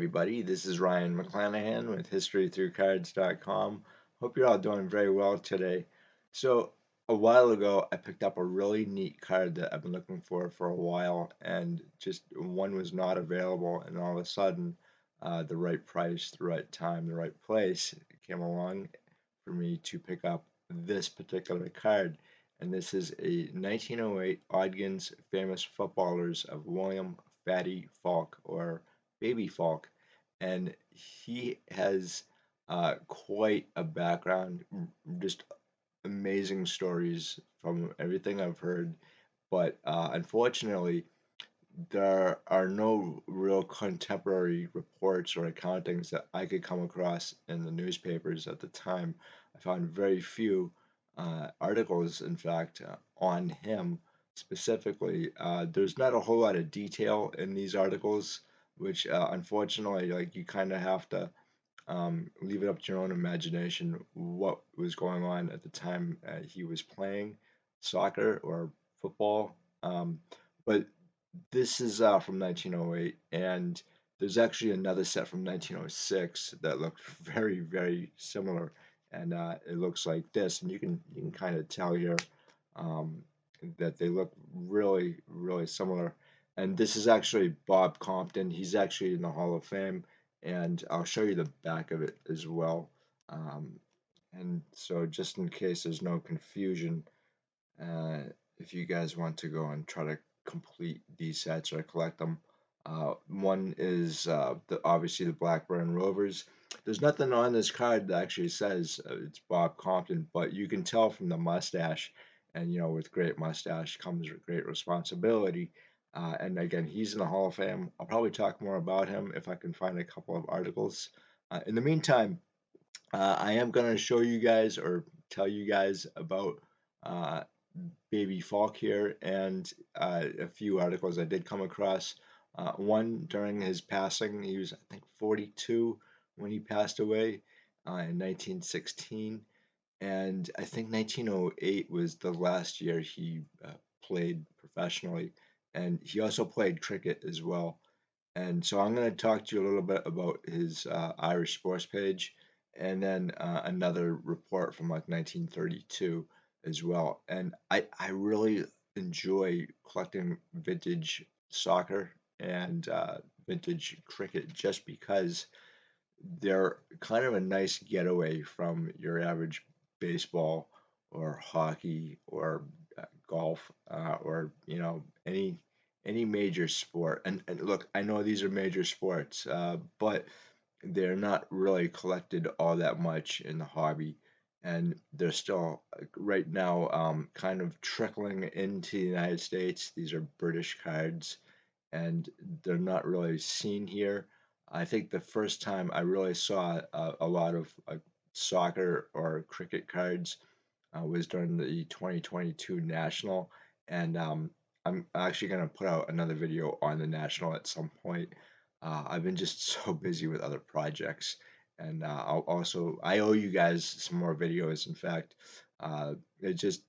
everybody. This is Ryan McClanahan with HistoryThroughCards.com. Hope you're all doing very well today. So, a while ago, I picked up a really neat card that I've been looking for a while, and just one was not available, and all of a sudden, the right price, the right time, the right place came along for me to pick up this particular card. And this is a 1908 Ogden's Famous Footballers of William Fatty Foulke, or Baby Foulke, and he has quite a background, just amazing stories from everything I've heard. But unfortunately, there are no real contemporary reports or accountings that I could come across in the newspapers at the time. I found very few articles, in fact, on him specifically. There's not a whole lot of detail in these articles, which unfortunately, like you kind of have to leave it up to your own imagination what was going on at the time he was playing soccer or football. But this is from 1908, and there's actually another set from 1906 that looked very, very similar, and it looks like this, and you can kind of tell here um, that they look really, really similar. And this is actually Bob Compton. He's actually in the Hall of Fame, and I'll show you the back of it as well. Um, and so, just in case there's no confusion, uh, if you guys want to go and try to complete these sets or collect them. One is obviously the Blackburn Rovers. There's nothing on this card that actually says it's Bob Compton, but you can tell from the mustache, and with great mustache comes great responsibility. And again, he's in the Hall of Fame. I'll probably talk more about him if I can find a couple of articles. In the meantime, I am going to show you guys or tell you guys about uh, Baby Falk here and a few articles I did come across. One during his passing, he was, I think, 42 when he passed away in 1916. And I think 1908 was the last year he played professionally. And he also played cricket as well. And so I'm going to talk to you a little bit about his Irish sports page and then another report from like 1932 as well. And I really enjoy collecting vintage soccer and vintage cricket just because they're kind of a nice getaway from your average baseball or hockey or golf or any major sport. And look, I know these are major sports, but they're not really collected all that much in the hobby, and they're still right now kind of trickling into the United States. These are British cards, and they're not really seen here. I think the first time I really saw a lot of soccer or cricket cards was during the 2022 National, and I'm actually going to put out another video on the National at some point. I've been just so busy with other projects, and I owe you guys some more videos. In fact, it just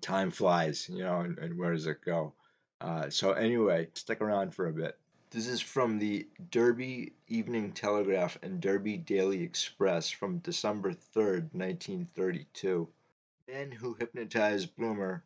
time flies, and where does it go? So anyway, stick around for a bit. This is from the Derby Evening Telegraph and Derby Daily Express from December 3rd, 1932. Man who hypnotized Bloomer.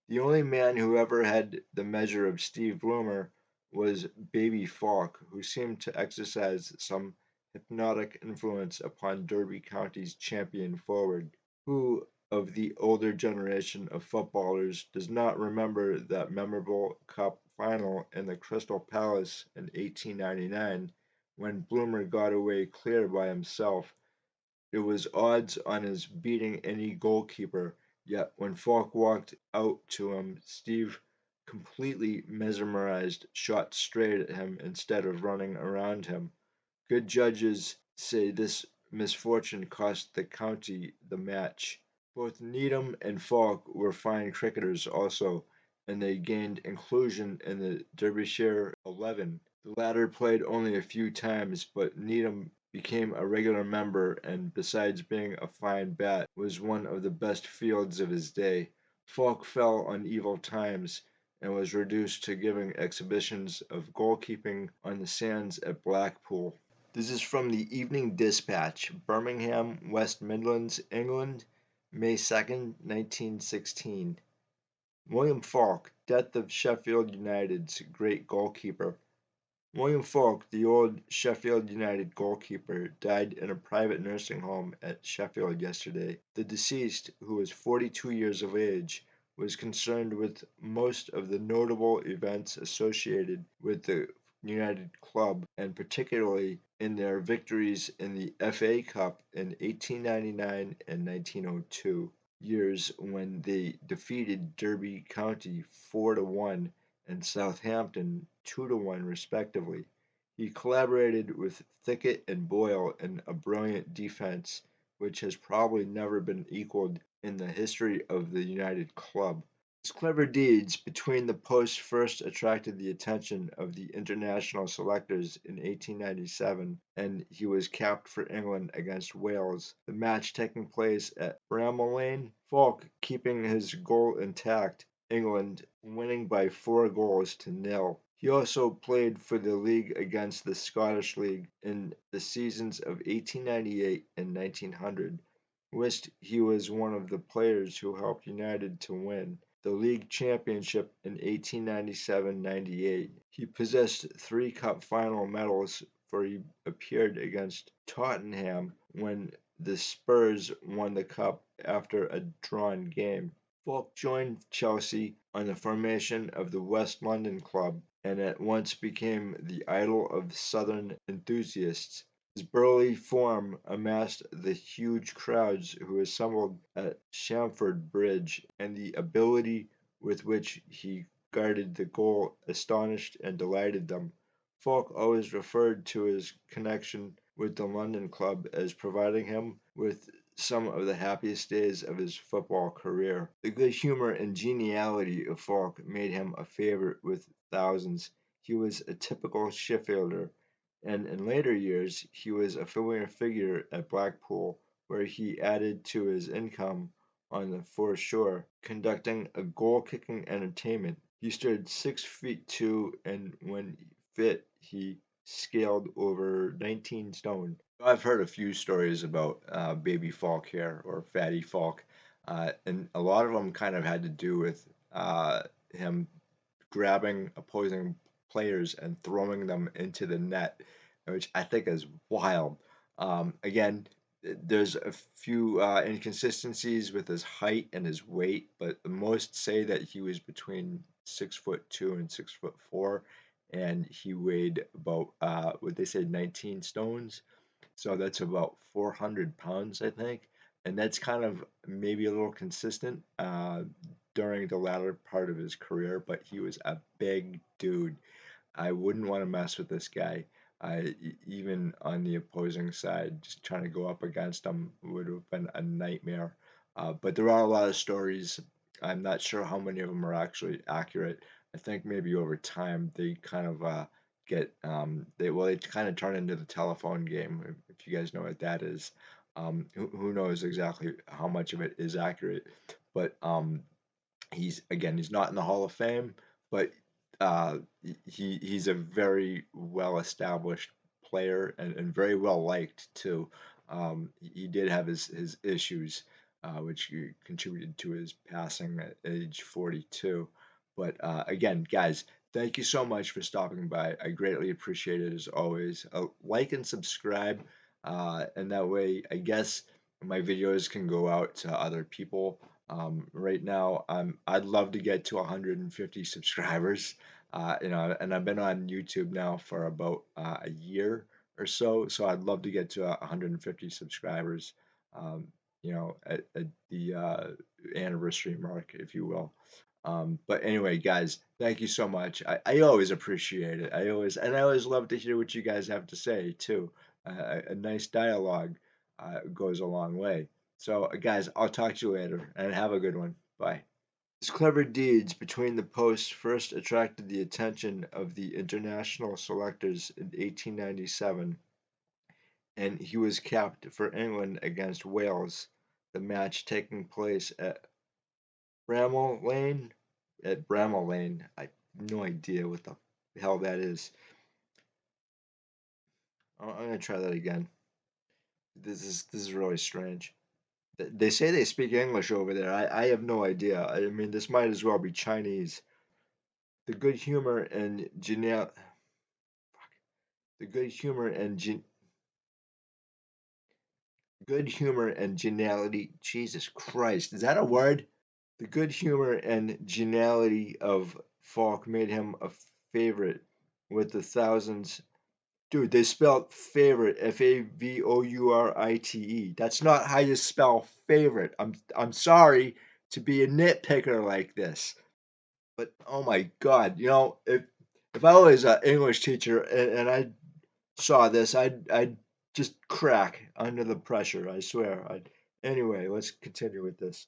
The only man who ever had the measure of Steve Bloomer was Baby Falk, who seemed to exercise some hypnotic influence upon Derby County's champion forward. Who of the older generation of footballers does not remember that memorable Cup final in the Crystal Palace in 1899 when Bloomer got away clear by himself? It was odds on his beating any goalkeeper, yet when Falk walked out to him, Steve, completely mesmerized, shot straight at him instead of running around him. Good judges say this misfortune cost the county the match. Both Needham and Falk were fine cricketers also, and they gained inclusion in the Derbyshire 11. The latter played only a few times, but Needham became a regular member and, besides being a fine bat, was one of the best fields of his day. Falk fell on evil times. and was reduced to giving exhibitions of goalkeeping on the sands at Blackpool. This is from the Evening Dispatch, Birmingham, West Midlands, England, May 2nd, 1916. William Foulke, death of Sheffield United's great goalkeeper. William Foulke, the old Sheffield United goalkeeper, died in a private nursing home at Sheffield yesterday. The deceased, who was 42 years of age, was concerned with most of the notable events associated with the United Club, and particularly in their victories in the FA Cup in 1899 and 1902, years when they defeated Derby County 4-1 and Southampton 2-1 respectively. He collaborated with Thickett and Boyle in a brilliant defense, which has probably never been equaled in the history of the United Club. His clever deeds between the posts first attracted the attention of the international selectors in 1897, and he was capped for England against Wales, the match taking place at Bramall Lane, Foulke keeping his goal intact, England winning by 4 goals to 0. He also played for the league against the Scottish League in the seasons of 1898 and 1900, whilst he was one of the players who helped United to win the league championship in 1897-98. He possessed 3 cup final medals, for he appeared against Tottenham when the Spurs won the cup after a drawn game. Foulke joined Chelsea on the formation of the West London Club and at once became the idol of Southern enthusiasts. His burly form amassed the huge crowds who assembled at Stamford Bridge, and the ability with which he guarded the goal astonished and delighted them. Foulke always referred to his connection with the London club as providing him with some of the happiest days of his football career. The good humor and geniality of Foulke made him a favorite with thousands. He was a typical Sheffielder, and in later years he was a familiar figure at Blackpool, where he added to his income on the foreshore, conducting a goal-kicking entertainment. He stood 6 feet 2, and when fit, he scaled over 19 stone. I've heard a few stories about Baby Foulke here, or Fatty Foulke, and a lot of them kind of had to do with him grabbing opposing players and throwing them into the net, which I think is wild. Again, there's a few inconsistencies with his height and his weight, but most say that he was between 6'2" and 6'4", and he weighed about what they say 19 stones. So that's about 400 pounds, I think. And that's kind of maybe a little consistent during the latter part of his career, but he was a big dude. I wouldn't want to mess with this guy. Even on the opposing side, just trying to go up against him would have been a nightmare. But there are a lot of stories. I'm not sure how many of them are actually accurate. I think maybe over time they kind of they kind of turn into the telephone game, if you guys know what that is. Who knows exactly how much of it is accurate, but he's not in the Hall of Fame, but he's a very well established player, and very well liked too. He did have his issues, which contributed to his passing at age 42. But again, guys, thank you so much for stopping by. I greatly appreciate it as always. Like and subscribe, and that way, I guess my videos can go out to other people. Right now, I'd love to get to 150 subscribers. And I've been on YouTube now for about a year or so, so I'd love to get to 150 subscribers. At the anniversary mark, if you will. But anyway, guys, thank you so much. I always appreciate it. I always love to hear what you guys have to say too. A nice dialogue goes a long way. So, guys, I'll talk to you later, and have a good one. Bye. His clever deeds between the posts first attracted the attention of the international selectors in 1897, and he was capped for England against Wales, the match taking place at Bramall Lane, at Bramall Lane. I have no idea what the hell that is. I'm gonna try that again. This is really strange. They say they speak English over there. I have no idea. I mean, this might as well be Chinese. The good humor and genial, the good humor and geniality. Jesus Christ, is that a word? The good humor and geniality of Falk made him a favorite with the thousands. Dude, they spelled favorite Favorite. That's not how you spell favorite. I'm sorry to be a nitpicker like this. But oh my God, if I was an English teacher and I saw this, I'd just crack under the pressure. I swear. Anyway, let's continue with this.